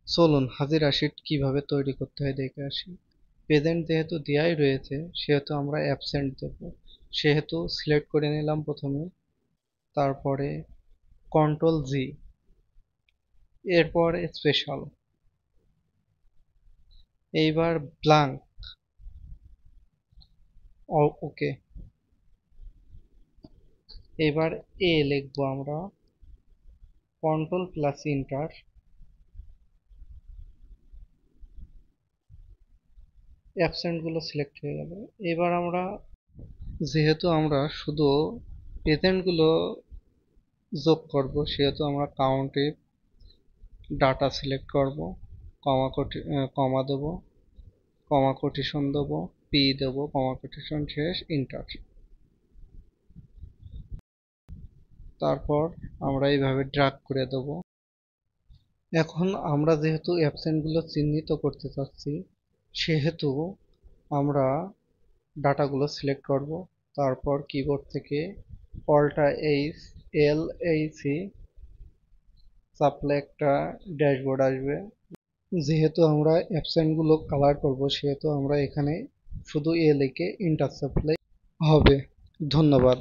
চলুন হাজিরা শিট কিভাবে তৈরি করতে হয় দেখে আসি। প্রেজেন্ট যেহেতু দেয়াই রয়েছে সেহেতু আমরা অ্যাবসেন্ট দেব। সেহেতু সিলেক্ট করে নিলাম প্রথমে, তারপরে কন্ট্রোল জি, এরপর স্পেশাল, এইবার ব্লাঙ্ক, ওকে। এবার এ লিখবো আমরা, কন্ট্রোল প্লাস ইন্টার, অ্যাবসেন্ট গুলো সিলেক্ট হয়ে গেল। এবার আমরা, যেহেতু আমরা শুধু প্রেজেন্ট গুলো যোগ করব সেহেতু আমরা কাউন্টে ডাটা সিলেক্ট করব, কমা দেব, কমা কোটেশন দেব, পি দেব, কমা কোটেশন শেষ, ইন্টার। তারপর আমরা এইভাবে ড্র্যাগ করে দেব। এখন আমরা যেহেতু অ্যাবসেন্ট গুলো চিহ্নিত করতে চাচ্ছি সেহেতু আমরা ডাটাগুলো সিলেক্ট করব, তারপর কিবোর্ড থেকে অল্টা এইচ, এল এইচি চাপলে একটা ড্যাশবোর্ড আসবে। যেহেতু আমরা অ্যাবসেন্ট গুলো কালার করব সেহেতু আমরা এখানে শুধু এ লিখে ইন্টার চাপলেই হবে। ধন্যবাদ।